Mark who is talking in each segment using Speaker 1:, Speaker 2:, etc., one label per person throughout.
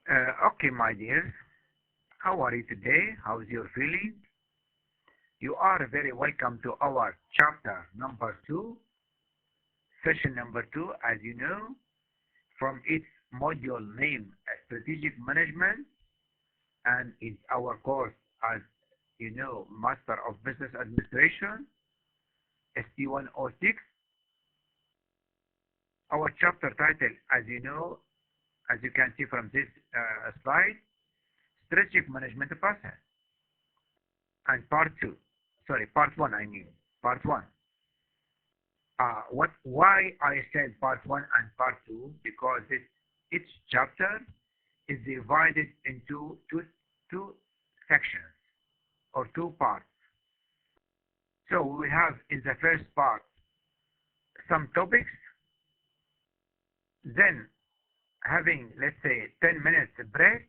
Speaker 1: Okay, my dear. How are you today? How's your feeling? You are very welcome to our chapter number 2, session number 2, as you know, from its module name, Strategic Management, and it's our course, as you know, Master of Business Administration, ST106. Our chapter title, as you know, as you can see from this slide, Strategic Management Process, and part 2. Sorry, part 1, I mean, part 1. Why I said part 1 and part 2? Because each chapter is divided into two sections or two parts. So we have in the first part some topics, then having, let's say, 10 minutes break,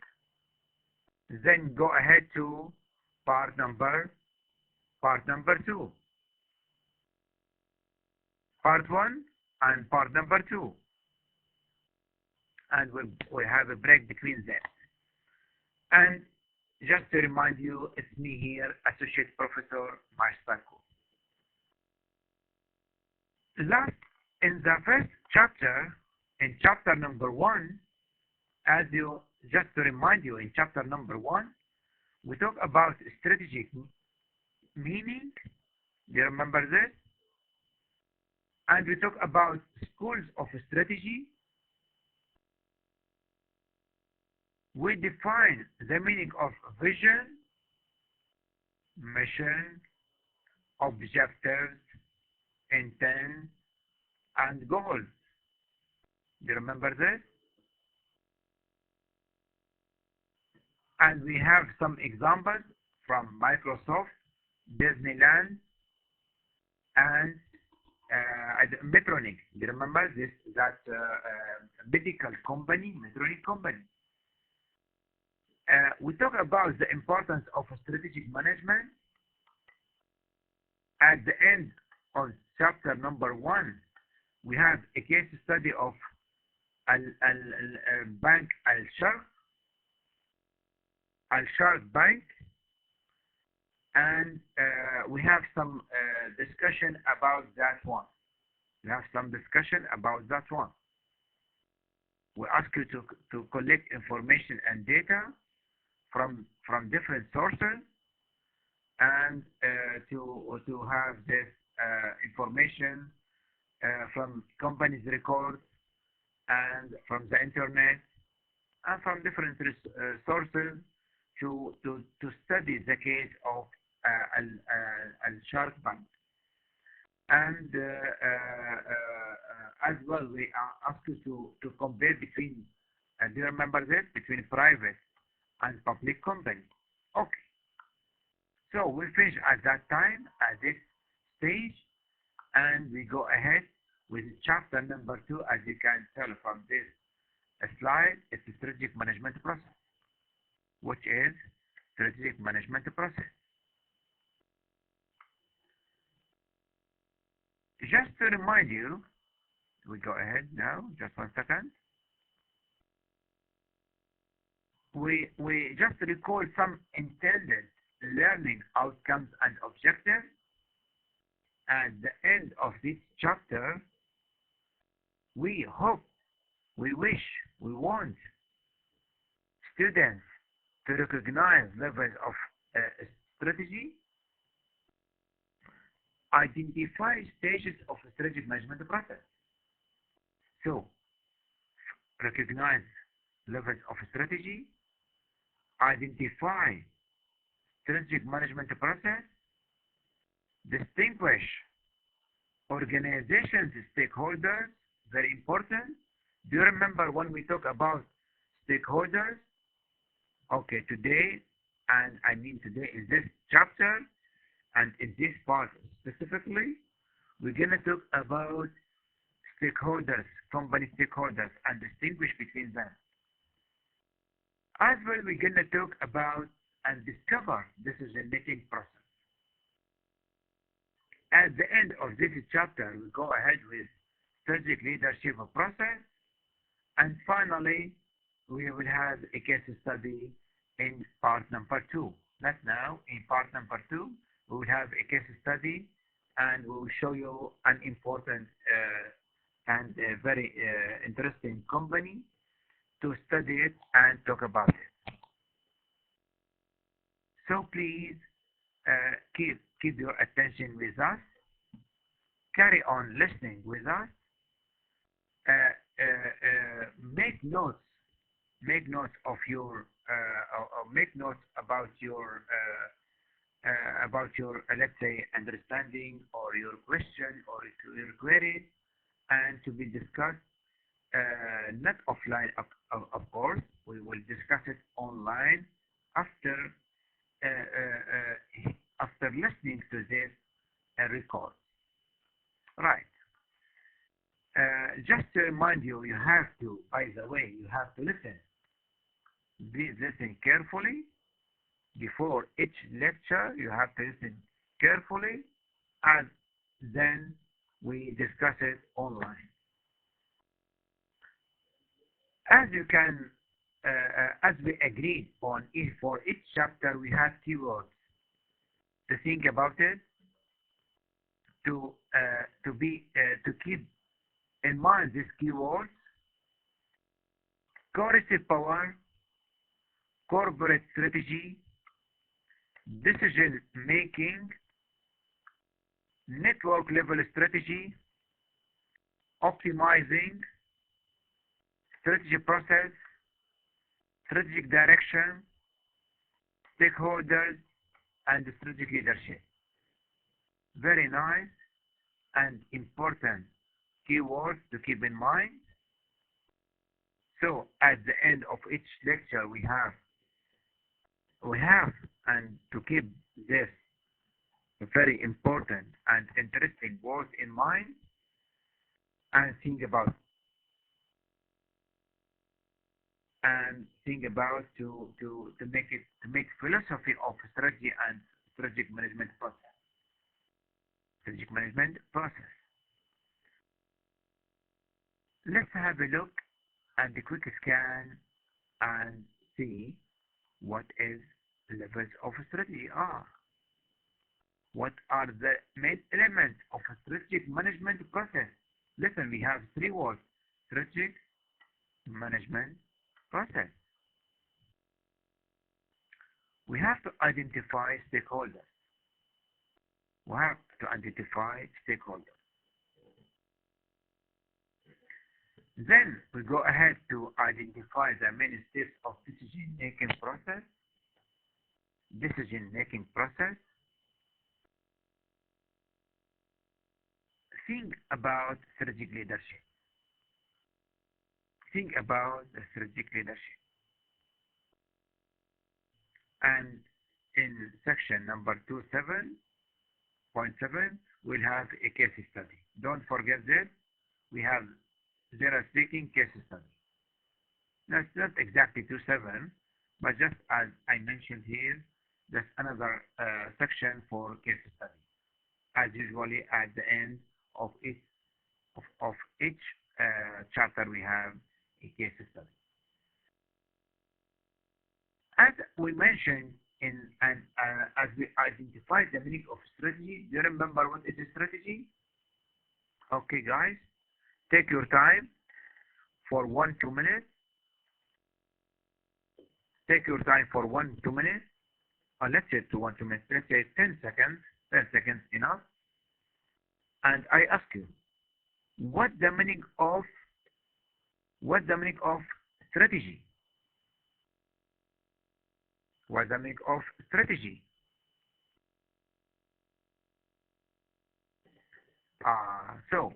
Speaker 1: then go ahead to part number 2. Part 1 and part number 2. And we'll have a break between them. And just to remind you, it's me here, Associate Professor Marstanko. Last, in the first chapter, in chapter number 1, just to remind you, in chapter number 1, we talk about strategic meaning. Do you remember this? And we talk about schools of strategy. We define the meaning of vision, mission, objectives, intent, and goals. Do you remember this? And we have some examples from Microsoft, Disneyland, and Medtronic. Do you remember this? That medical company, Medtronic company. We talk about the importance of strategic management. At the end of chapter number 1, we have a case study of Bank Al-Sharq Bank, and we have some discussion about that one. We ask you to collect information and data from different sources, and to have this information from companies' records and from the internet and from different sources to study the case of Al-Sharq Bank. And as well, we ask you to compare between, do you remember this? Between private and public company. Okay. So we finish at that time, at this stage, and we go ahead with chapter number 2. As you can tell from this slide, it's a strategic management process. Which is strategic management process. Just to remind you, we go ahead now, just 1 second. We just recall some intended learning outcomes and objectives. At the end of this chapter, we hope, we wish, we want students to recognize levels of strategy, identify stages of strategic management process. So, recognize levels of strategy, identify strategic management process, distinguish organizations, stakeholders, very important. Do you remember when we talk about stakeholders? Okay, today, and I mean today in this chapter, and in this part specifically, we're going to talk about stakeholders, company stakeholders, and distinguish between them. As well, we're going to talk about and discover decision-making process. At the end of this chapter, we go ahead with strategic leadership process, and finally, we will have a case study in part number 2. Not now, in part number 2, we will have a case study and we will show you an important and very interesting company to study it and talk about it. So please keep your attention with us. Carry on listening with us. Make notes of your or make notes about your let's say understanding or your question or your query, and to be discussed not offline, of course. We will discuss it online after listening to this record. Right. Just to remind you, you have to, by the way, you have to listen. Please listen carefully. Before each lecture, you have to listen carefully, and then we discuss it online. As you can, as we agreed on, for each chapter, we have keywords to think about it, to keep in mind these keywords: coercive power, corporate strategy, decision making, network level strategy, optimizing, strategy process, strategic direction, stakeholders, and strategic leadership. Very nice and important keywords to keep in mind. So at the end of each lecture, we have and to keep this very important and interesting words in mind, and think about to make philosophy of strategy and strategic management process. Strategic management process. Let's have a look and a quick scan and see what is levels of strategy are. What are the main elements of a strategic management process? Listen, we have 3 words: strategic management process. We have to identify stakeholders. We have to identify stakeholders. Then we go ahead to identify the main steps of decision-making process. Decision-making process. Think about strategic leadership. Think about the strategic leadership. And in section number 27.7, we'll have a case study. Don't forget this. We have general speaking case study. Now, it's not exactly 27, but just as I mentioned here, there's another section for case study. As usually at the end of each chapter, we have a case study. As we mentioned as we identified the meaning of strategy, do you remember what is a strategy? Okay, guys, take your time for 1-2 minutes. Take your time for 1-2 minutes. Let's say 1-2 minutes. Let's say 10 seconds. 10 seconds enough. And I ask you, what's the meaning of strategy? What's the meaning of strategy? So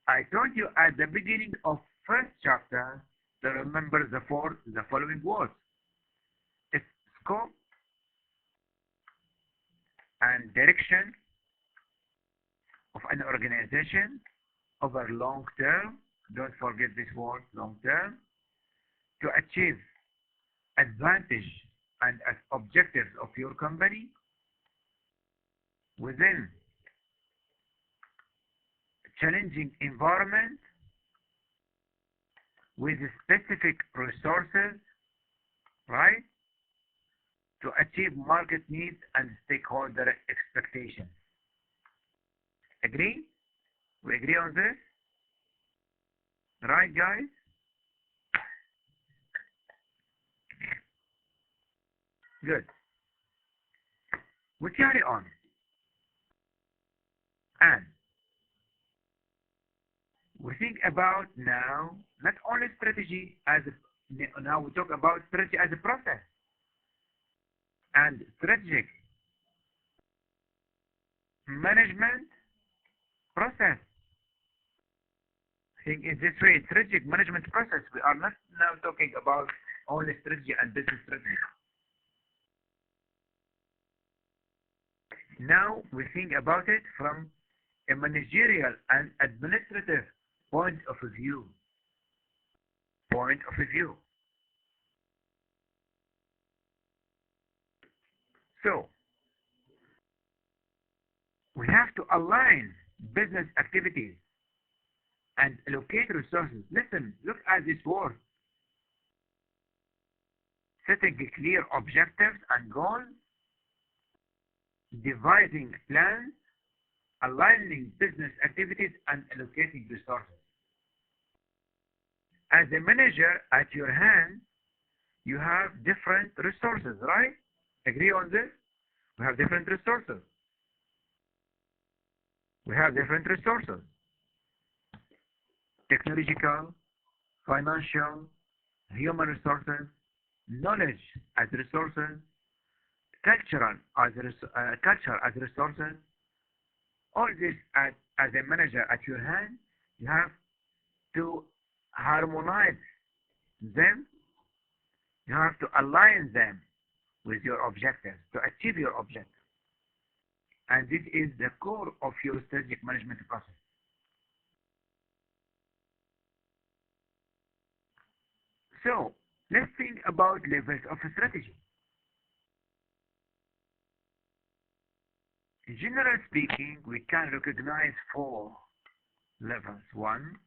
Speaker 1: I told you at the beginning of first chapter to remember the following words: it's scope and direction of an organization over long term. Don't forget this word, long term, to achieve advantage and objectives of your company within challenging environment with specific resources, right, to achieve market needs and stakeholder expectations. Agree? We agree on this? Right, guys? Good. We carry on. And we think about now not only strategy as a, now we talk about strategy as a process and strategic management process. Think in this way, strategic management process. We are not now talking about only strategy and business strategy. Now we think about it from a managerial and administrative point of view. So we have to align business activities and allocate resources. Listen, look at this word. Setting clear objectives and goals, devising plans, aligning business activities, and allocating resources. As a manager at your hand, you have different resources, right? Agree on this? We have different resources. Technological, financial, human resources, knowledge as resources, culture as resources. All this as a manager at your hand, you have to harmonize them. You have to align them with your objectives to achieve your objectives. And this is the core of your strategic management process. So let's think about levels of strategy. Generally speaking, we can recognize 4 levels. 1,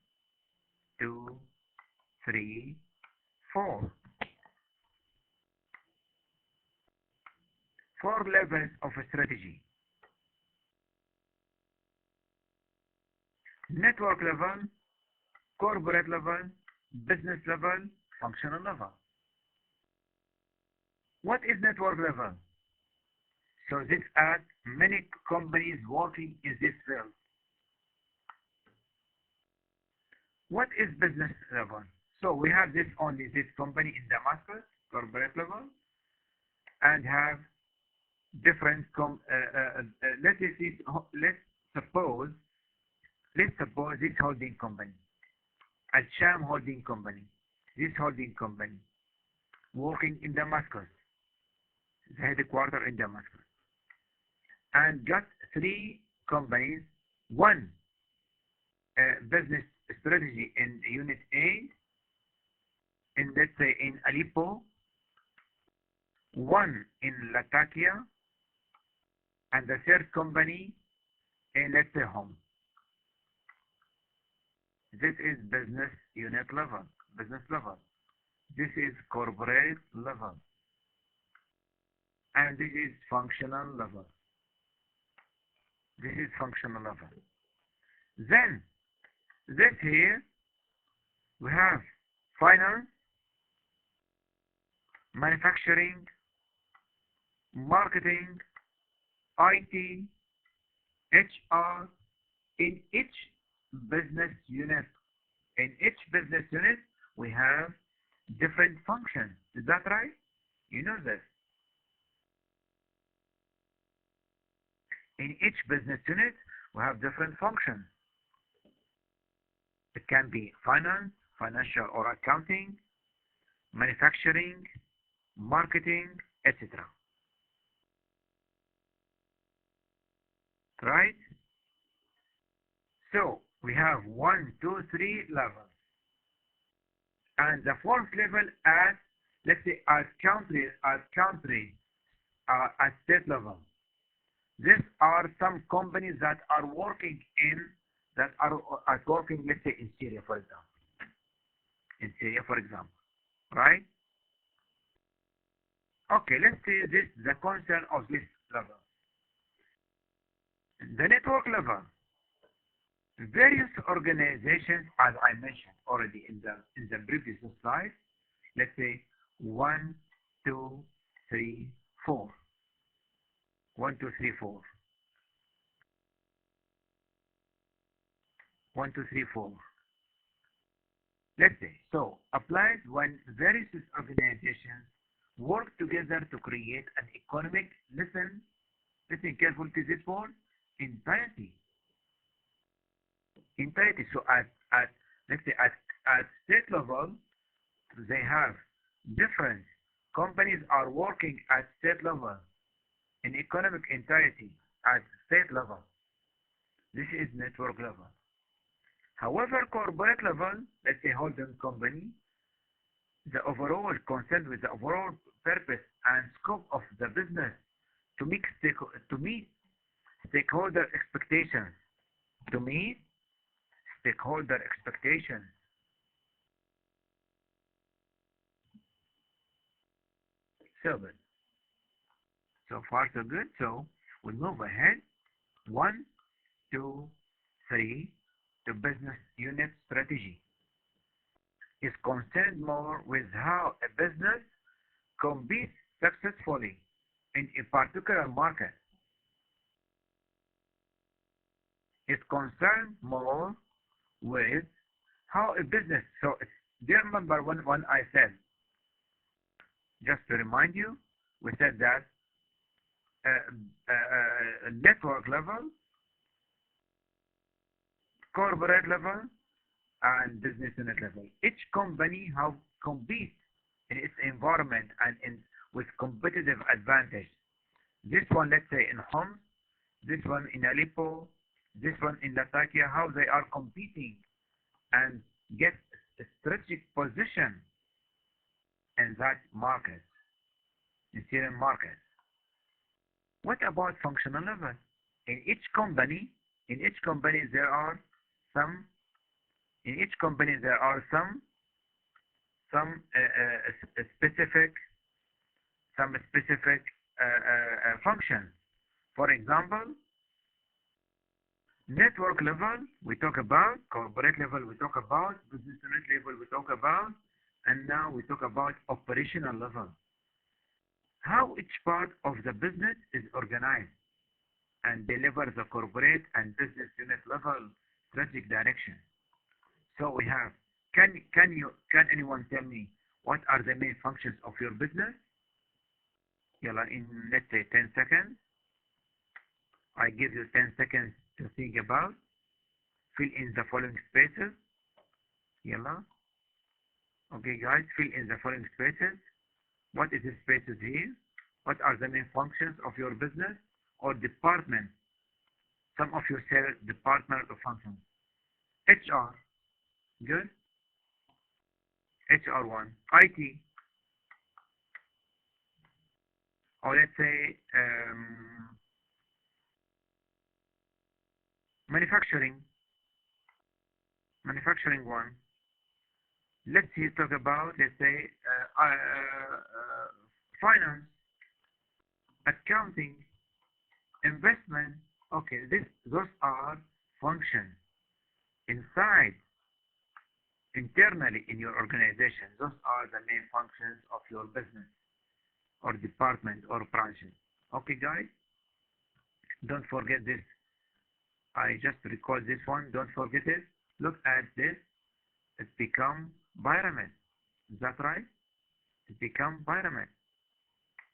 Speaker 1: 2, 3, 4. 4 levels of strategy. Network level, corporate level, business level, functional level. What is network level? So this are many companies working in this field. What is business level? So we have this company in Damascus, corporate level, and have different let's suppose this holding company, Al-Sham holding company, this holding company working in Damascus, the headquarters in Damascus, and got 3 companies, 1 business strategy in Unit A, let's say in Aleppo, 1 in Latakia, and the 3rd company in, let's say, Home. This is business unit level, business level. This is corporate level. And this is functional level. Then, this here, we have finance, manufacturing, marketing, IT, HR. In each business unit, we have different functions. Is that right? You know this. In each business unit, we have different functions. It can be finance, financial or accounting, manufacturing, marketing, etc. Right? So we have 1, 2, 3 levels. And the 4th level at, let's say, at state level. These are some companies that are working, let's say, in Syria, for example. in Syria, for example, right? Okay, let's see this the concern of this level. The network level. Various organizations, as I mentioned already in the previous slide, let's say 1, 2, 3, 4. 1, 2, 3, 4. 1, 2, 3, 4. Let's say, so applies when various organizations work together to create an economic, listen carefully to this word, entirety. So let's say at state level, they have different companies are working at state level in economic entirety at state level. This is network level. However, corporate level, let's say holding company, the overall concern with the overall purpose and scope of the business to meet stakeholder expectations. To meet stakeholder expectations. So good. So far so good. So we move ahead. 1, 2, 3. The business unit strategy is concerned more with how a business competes successfully in a particular market. Is concerned more with how a business. So do you remember when I said, just to remind you, we said that network level, corporate level, and business unit level. Each company how competes in its environment and with competitive advantage. This one, let's say in Homs, this one in Aleppo, this one in Latakia, how they are competing and get a strategic position in that market, in Syrian market. What about functional level? In each company there are some specific functions. For example, network level we talk about, corporate level we talk about, business unit level we talk about, and now we talk about operational level. How each part of the business is organized and delivers the corporate and business unit level strategic direction. So we have, can anyone tell me what are the main functions of your business? Yalla, in let's say 10 seconds. I give you 10 seconds to think about. Fill in the following spaces. Yalla. Okay guys, fill in the following spaces. What is the spaces here? What are the main functions of your business or department? Some of you say department or functions. HR. Good. HR1. IT. Or let's say manufacturing. Manufacturing 1. Let's see, talk about, let's say, finance, accounting, investment. Okay, those are functions internally in your organization. Those are the main functions of your business or department or branches. Okay, guys, don't forget this. I just recall this one. Don't forget it. Look at this. It become pyramid. Is that right? It become pyramid.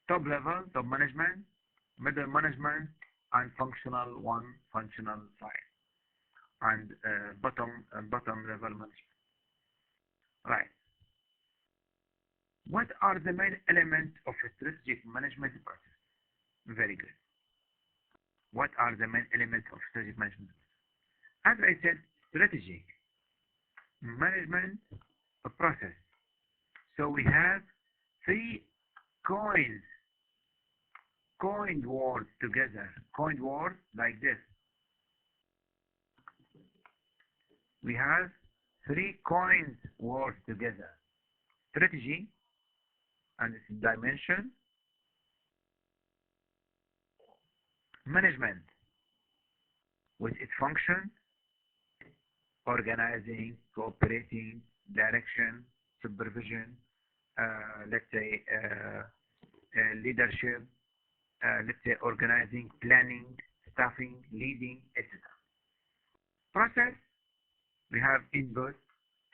Speaker 1: Top level, top management, middle management, and functional side, and bottom level management. Right. What are the main elements of a strategic management process? Very good. What are the main elements of strategic management? As I said, strategic management process. So we have 3 coined words together. Coined words like this. We have three coins work together: strategy and its dimension, management with its function, organizing, cooperating, direction, supervision, let's say leadership, let's say organizing, planning, staffing, leading, etc. Process, we have input,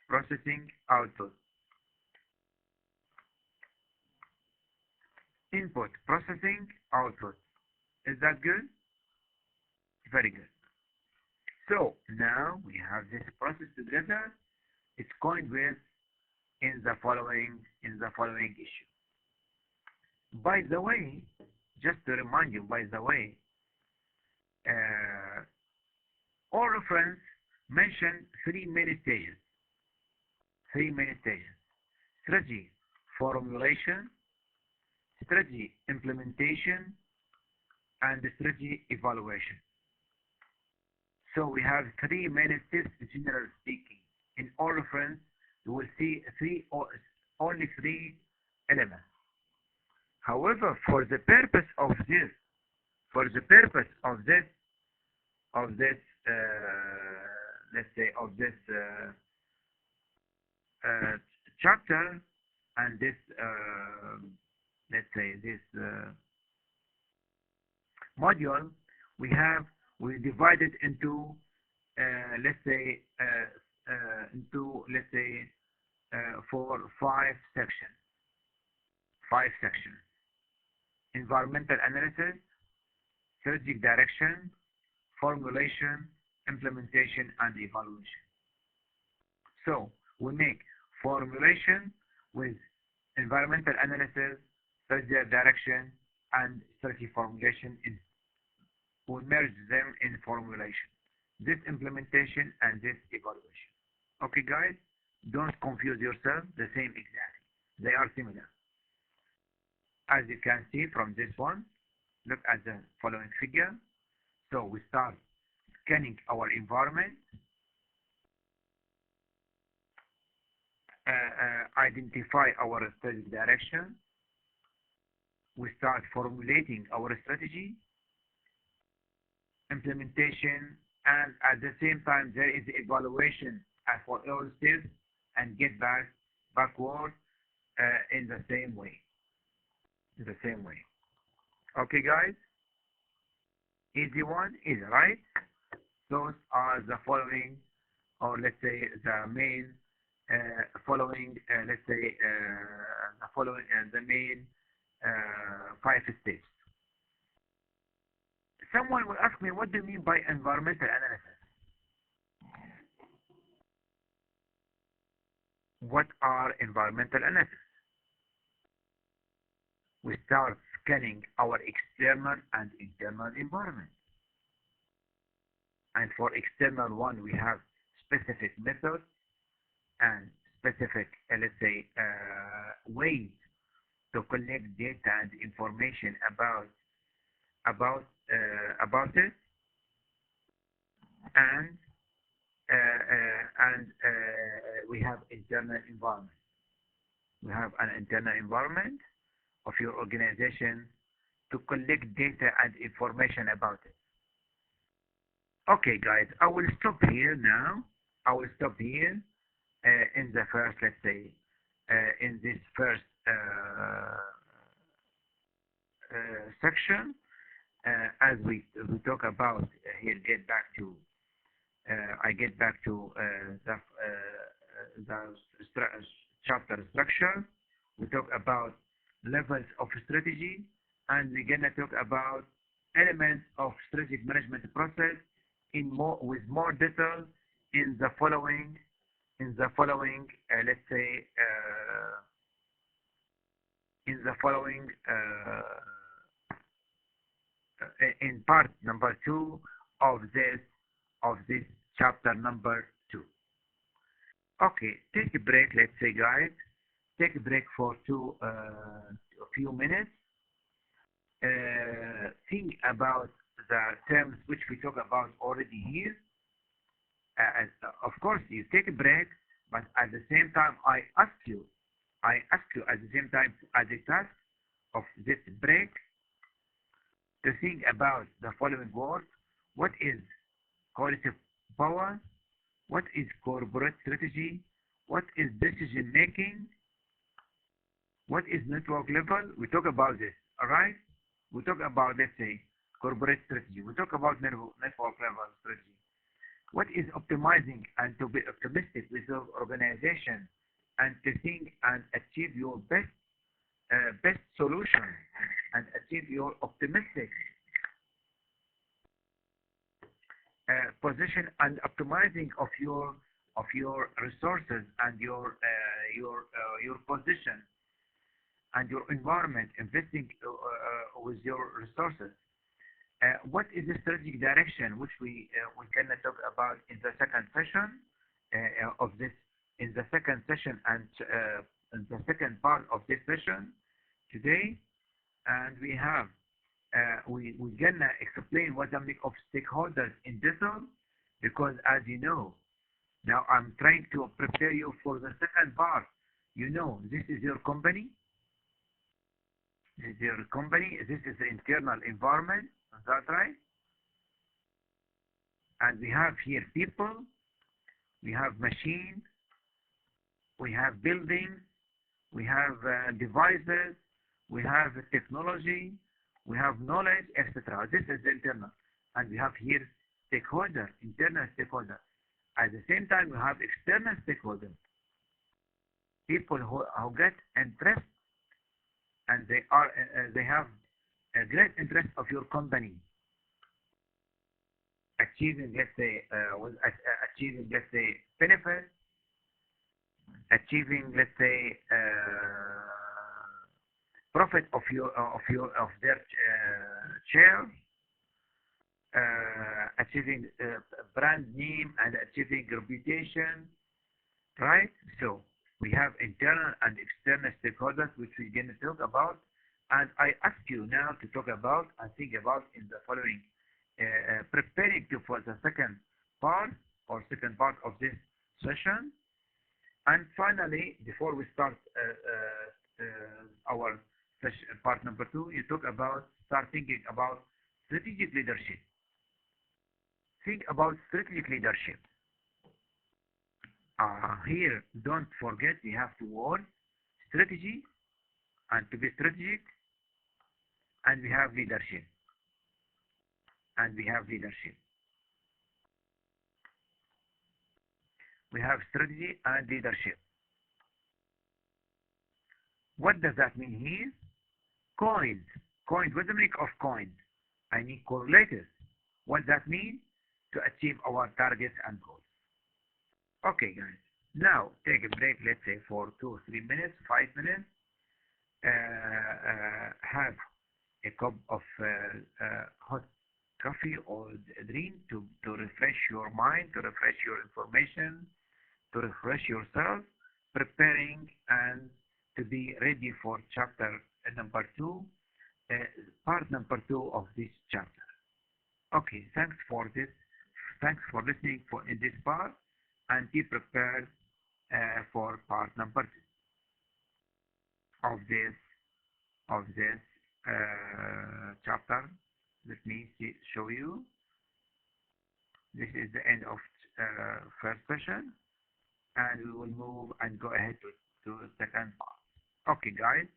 Speaker 1: processing, output. Input, processing, output. Is that good? Very good. So now we have this process together. It's coined with in the following issue. By the way, just to remind you, by the way, all reference mention three main stages. Strategy formulation, strategy implementation, and strategy evaluation. So we have three main steps, generally speaking. In all reference, you will see only three elements. However, for the purpose of this, let's say of this chapter and this let's say this module, we divide it into for five sections. Environmental analysis, strategic direction, formulation, implementation, and evaluation. So we make formulation with environmental analysis, strategic direction, and strategy formulation. We merge them in formulation. This implementation and this evaluation. Okay, guys, don't confuse yourself. The same exactly. They are similar. As you can see from this one, look at the following figure. So we start scanning our environment, identify our strategic direction. We start formulating our strategy, implementation, and at the same time there is evaluation for all steps, and get backward in the same way. Okay, guys, easy one, easy, right? Those are the following, or let's say the main the main 5 steps. Someone will ask me, what do you mean by environmental analysis? What are environmental analysis? We start scanning our external and internal environment. And for external one, we have specific methods and specific, let's say, ways to collect data and information about it, and we have internal environment. We have an internal environment of your organization to collect data and information about it. Okay, guys, I will stop here now. I will stop here in the first, let's say, in this first section, as we talk about here. I get back to the chapter structure. We talk about levels of strategy, and we're gonna talk about elements of strategic management process with more detail in the following let's say in part number 2 of this chapter number 2. Okay, take a break. Let's say, guys, take a break for a few minutes. Think about the terms which we talk about already here. Of course, you take a break but at the same time, I ask you at the same time as a task of this break to think about the following words. What is quality power? What is corporate strategy? What is decision making? What is network level? We talk about this, all right? We talk about, let's say, corporate strategy. We talk about network level strategy. What is optimizing and to be optimistic with your organization and to think and achieve your best solution and achieve your optimistic position and optimizing of your resources and your position and your environment, investing with your resources. What is the strategic direction which we can talk about in the second session of this, in the second session and in the second part of this session today? And we have we're gonna explain what the meaning of stakeholders in detail, because as you know, now I'm trying to prepare you for the second part. You know, this is your company. This is your company. This is the internal environment. Is that right? And we have here people, we have machines, we have buildings, we have devices, we have technology, we have knowledge, etc. This is the internal. And we have here stakeholders, internal stakeholders. At the same time, we have external stakeholders, people who get interest, and they have a great interest of your company achieving, let's say, benefits, achieving, let's say, profit of their shares, achieving brand name and achieving reputation, right? So we have internal and external stakeholders, which we're going to talk about. And I ask you now to talk about and think about in the following, preparing you for the second part of this session. And finally, before we start our session, part number 2, you start thinking about strategic leadership. Think about strategic leadership. Here, don't forget, we have two words: strategy, and to be strategic, and we have leadership. We have strategy and leadership. What does that mean here? Coins. What's the meaning of coins? I mean correlated. What does that mean? To achieve our targets and goals. Okay, guys. Now take a break, let's say for 2 or 3 minutes, 5 minutes. Have a cup of hot coffee or drink to refresh your mind, to refresh your information, to refresh yourself, preparing and to be ready for chapter number 2, part number 2 of this chapter. Okay, thanks for this. Thanks for listening in this part, and be prepared for part number 2 of this chapter. Let me show you. This is the end of first session, and we will move and go ahead to the second part. Okay, guys.